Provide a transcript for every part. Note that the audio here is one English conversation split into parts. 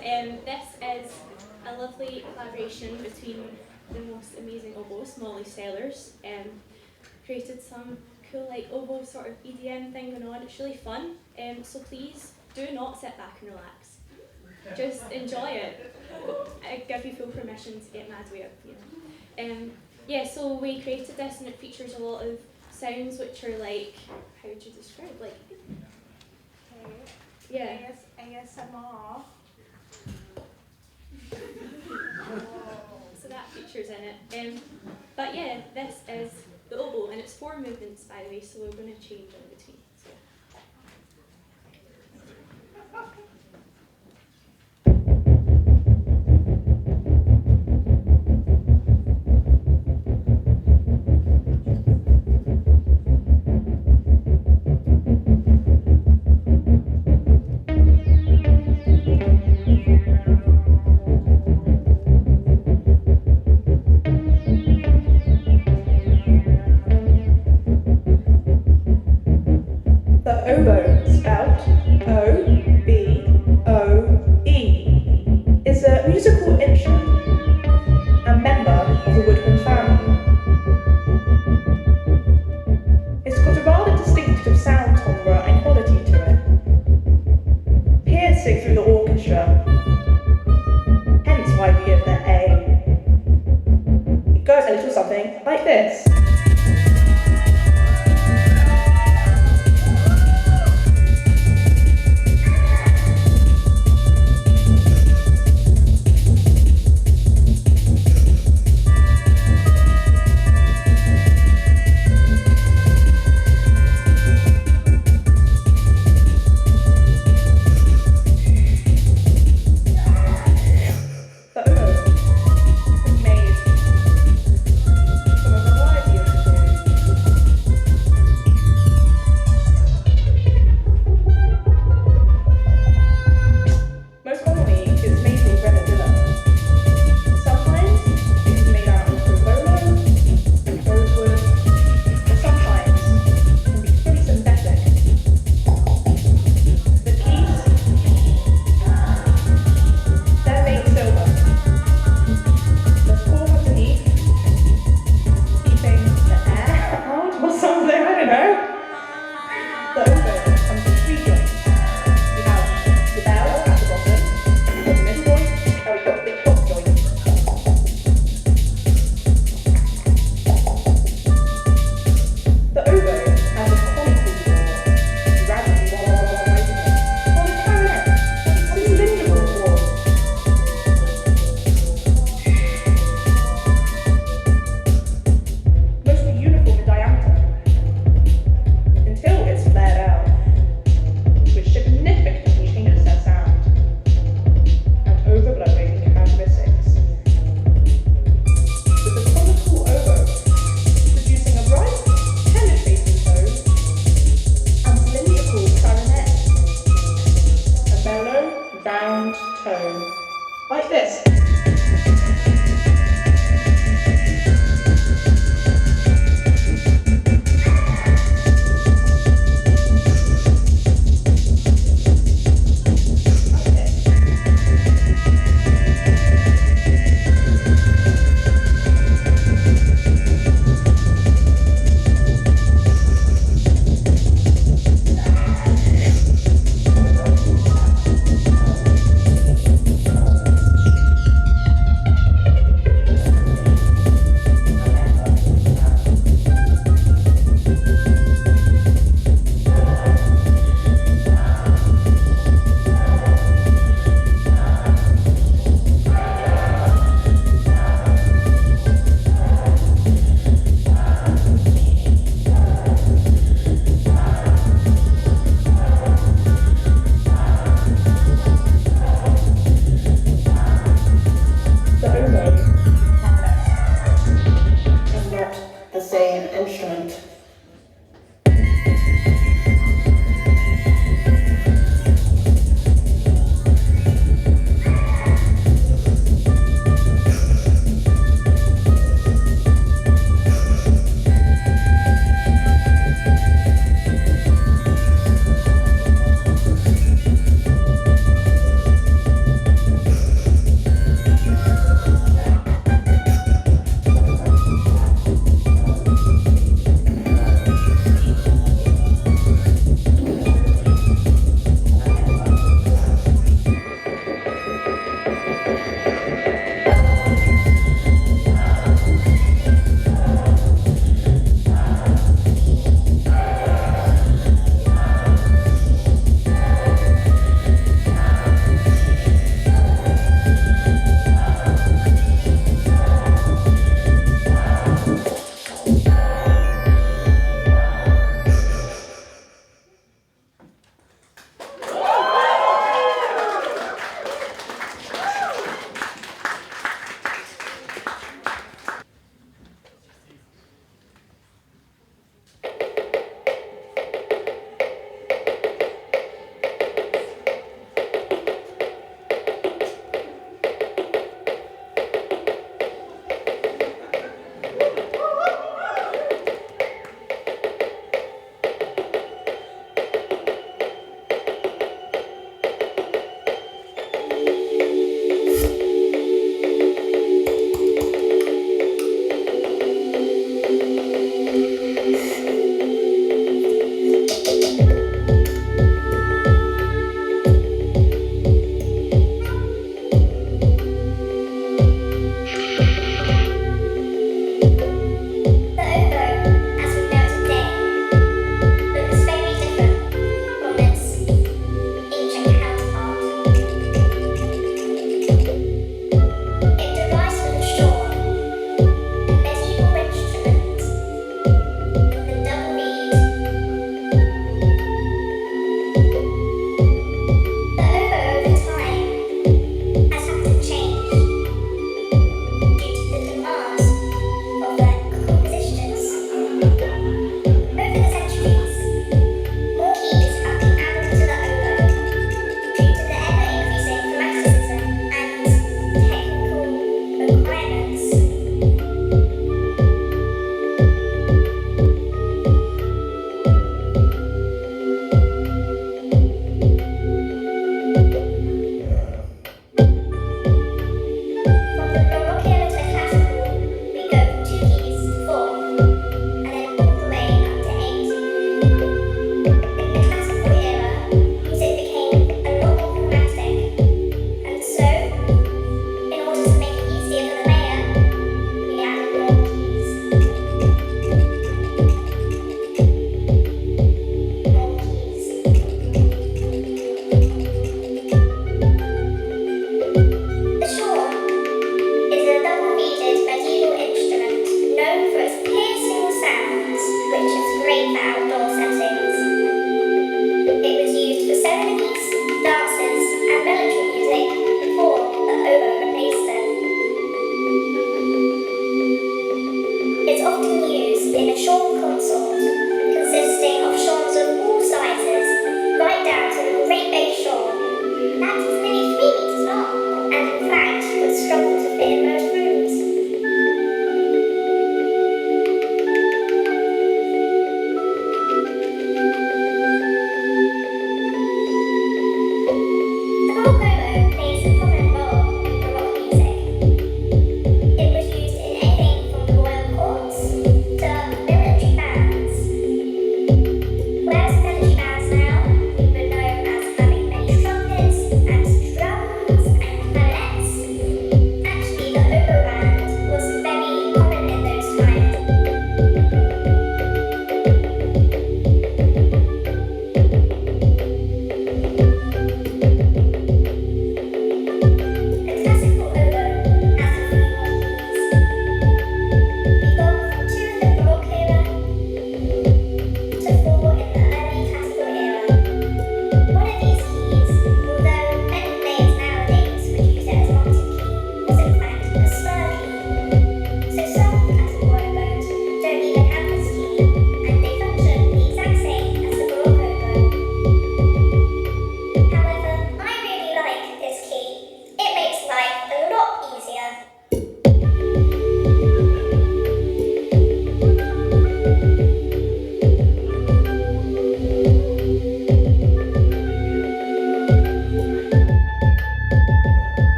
This is a lovely collaboration between the most amazing oboist, Molly Sellors. Created some cool oboe sort of EDM thing going on. It's really fun. So please do not sit back and relax. Just enjoy it. I give you full permission to get mad with it. Yeah, so we created this and it features a lot of sounds which are how would you describe? Yeah. ASMR. So that features in it. But yeah, this is the oboe, and it's 4 movements by the way, so we're going to change in between. So. Oboe, spelled O-B-O-E, is a musical instrument and member of the woodwind family. It's got a rather distinctive sound timbre and quality to it, piercing through the orchestra, hence why we give the A. It goes a little something like this.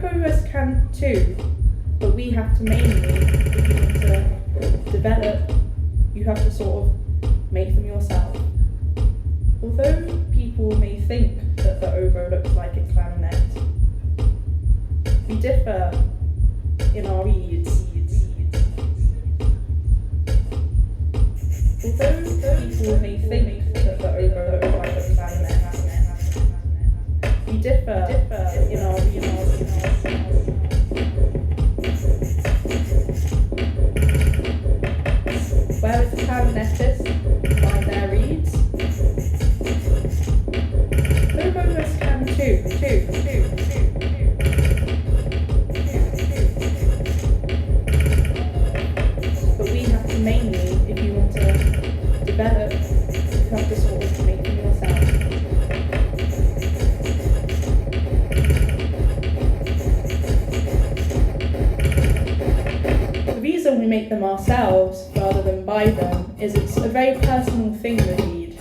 Oboists can too, but we have to mainly, if you want to develop, you have to sort of make them yourself. Although people may think that the oboe looks like a clarinet, we differ in our reeds. Although people may think that the oboe looks like a clarinet, we differ in our reeds. Where is the clarinetist by their reeds? Oboists can too. But we have to mainly, if you want to develop, you have to sort of make them yourself. The reason we make them ourselves rather than buy them is it's a very personal thing with reed.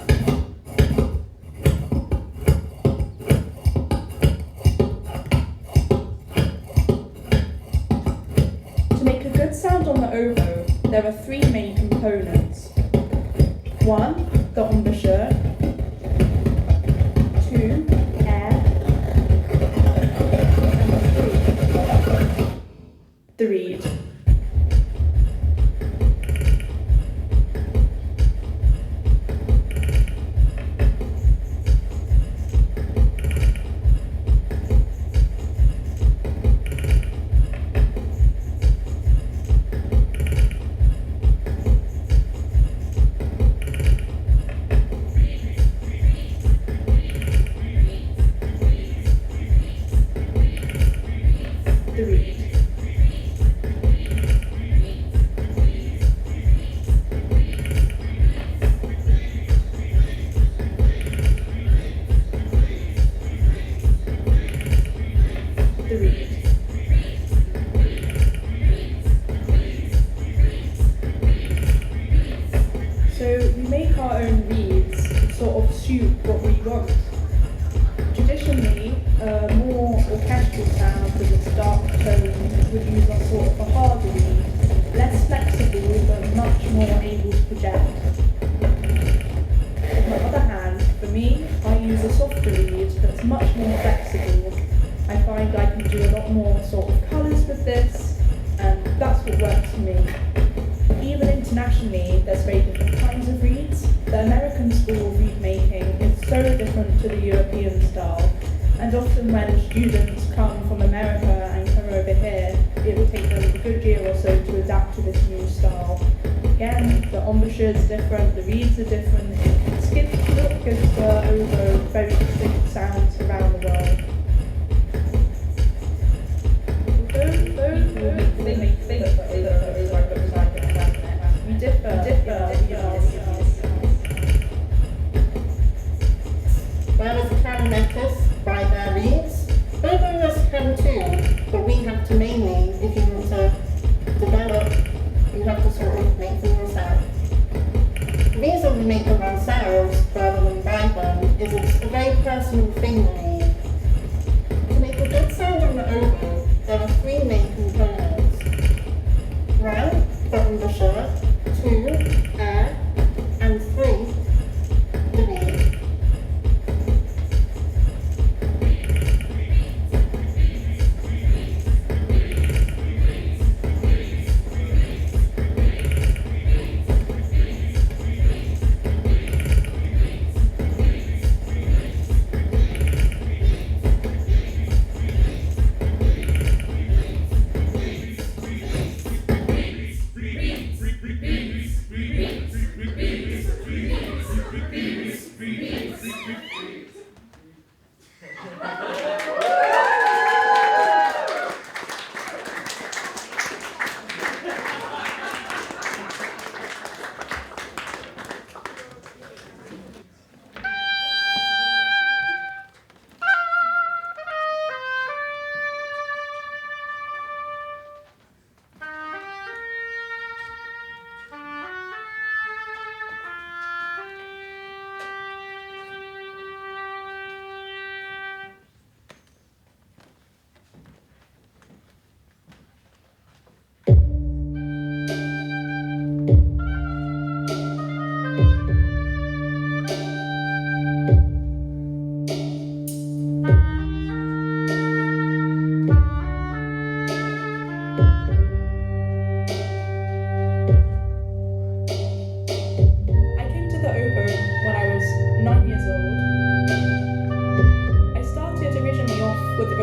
To make a good sound on the oboe, there are three main components. One, the embouchure. Two, air. And three, the reed. So we make our own reeds to sort of suit what we want. Traditionally, more orchestral sounds with its dark tones would use a sort of a harder reed, less flexible but much more able to project. On the other hand, for me, I use a softer reed that's much more flexible. I find I can do a lot more sort of colours with this, and that's what works for me. Even internationally, there's very different kinds of reeds. The American school of reed making is so different to the European style, and often when students come from America and come over here, it will take them a good year or so to adapt to this new style. Again, the embouchure is different, the reeds are different. It gives the oboe very distinct sounds around the world. They make things that the oboe looks like a clarinet. We differ, you know. Whereas the clarinetists buy their reeds, oboists can too, but we have to mainly, if you want to develop, you have to sort of make them yourself. The reason we make them ourselves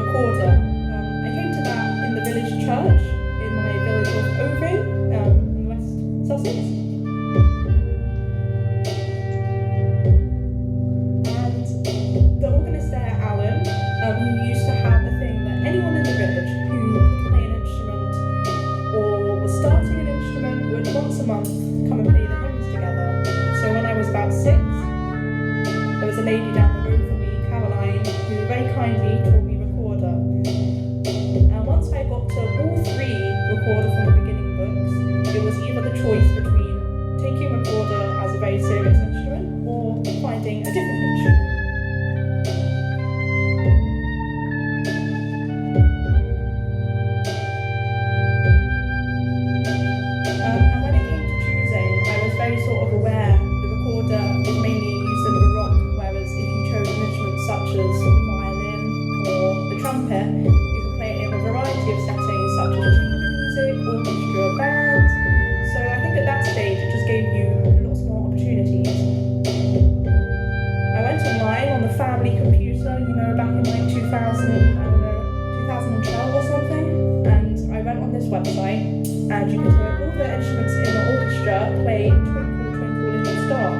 recorder. I came to that in the village church in my village of Oboe in West Sussex. And the organist there, Alan, he used to have a thing that anyone in the village who could play an instrument or was starting an instrument would once a month come and play the hymns together. So when I was about 6, there was a lady down the road from me, Caroline, who very kindly taught me recorder. And once I got to all 3 recorder from the beginning books, it was either the choice between taking recorder as a very serious instrument or finding a different instrument. And when it came to choosing, I was very sort of aware the recorder is mainly used in Baroque, whereas if you chose an instrument such as the violin or the trumpet, you could play it in a variety of settings such as chamber music, orchestra, band. So I think at that stage it just gave you lots more opportunities. I went online on the family computer, back in like 2012 or something, and I went on this website and you could hear all the instruments in the orchestra play Twinkle, Twinkle, Little Star.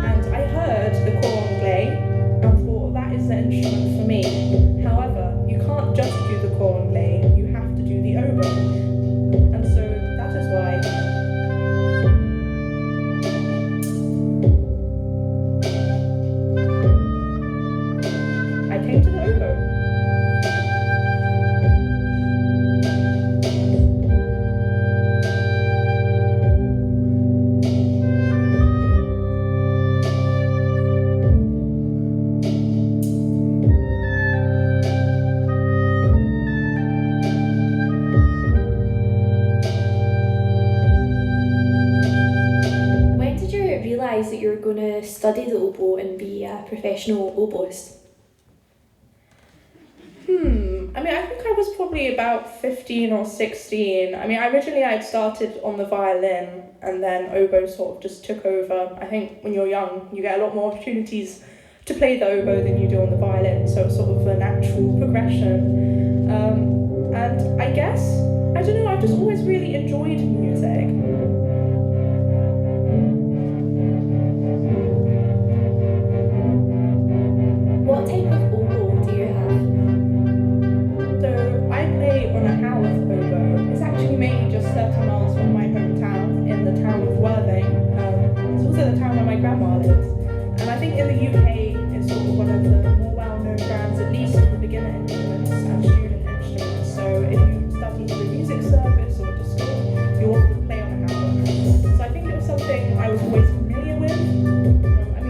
And I heard the coranglais and thought that is the instrument for me. However, you can't just do the coranglais, you have to do the oboe. And so that is why I came to the oboe. When did you realise that you were going to study the oboe and be a professional oboist? I think I was probably about 15 or 16. Originally I'd started on the violin and then oboe sort of just took over. I think when you're young, you get a lot more opportunities to play the oboe than you do on the violin, so it's sort of a natural progression. And I guess, I don't know, I've just always really enjoyed music. What type of oboe do you have? So I play on a Howth oboe. It's actually mainly just 30 miles from my hometown in the town of Worthing. It's also the town where my grandma lives. And I think in the UK it's sort of one of the more well-known brands, at least for beginner instruments and student instruments. So if you study the music service or to school, you often play on a Howth. So I think it was something I was always familiar with.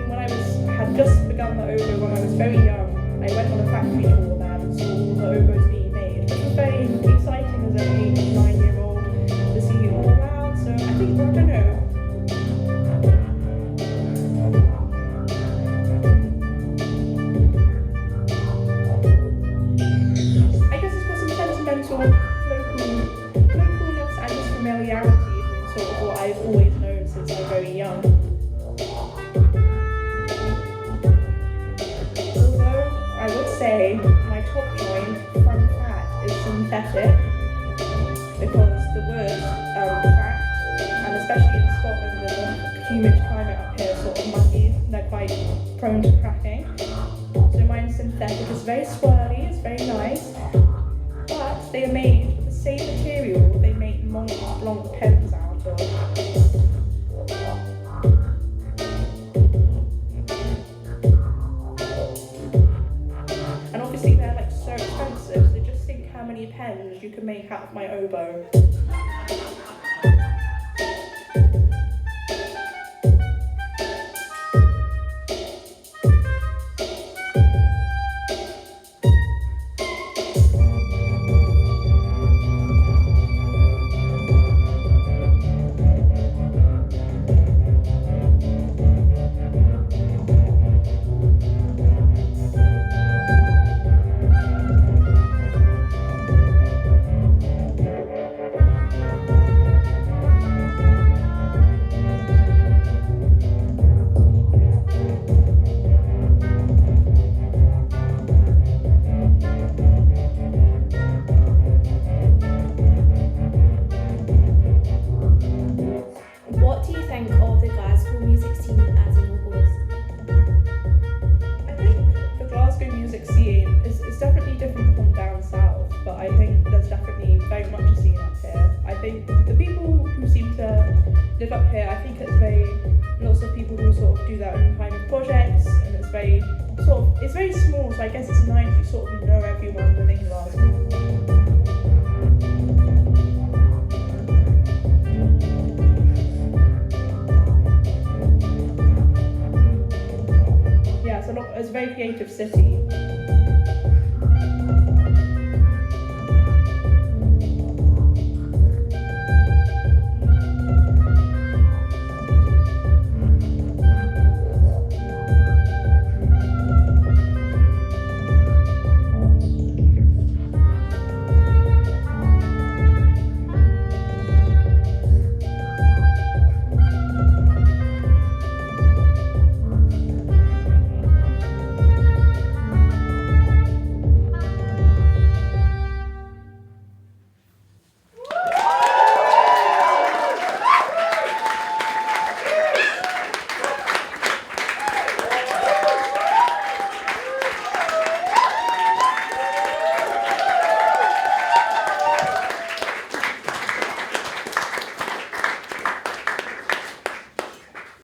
When I had just begun the oboe when I was very young, I went on a factory tour there and saw all the oboes being made, which was very exciting as an 8 or 9-year-old to see it all around. So I think, I don't know. I guess it's got some sentimental localness and just familiarity from sort of what I've always known since I was very young. I would say my top joint front fat is synthetic because the wood cracked, and especially in Scotland in the humid climate up here, sort of muggy, they're quite prone to cracking. So mine's synthetic, it's very swirly, it's very nice, but they are made of the same material they make Mont Blanc pens out of. They're like so expensive, so just think how many pens you can make out of my oboe. think the people who seem to live up here, I think it's lots of people who sort of do their own kind of projects, and it's very small, so I guess it's nice you sort of know everyone within Glasgow. Yeah, it's a very creative city.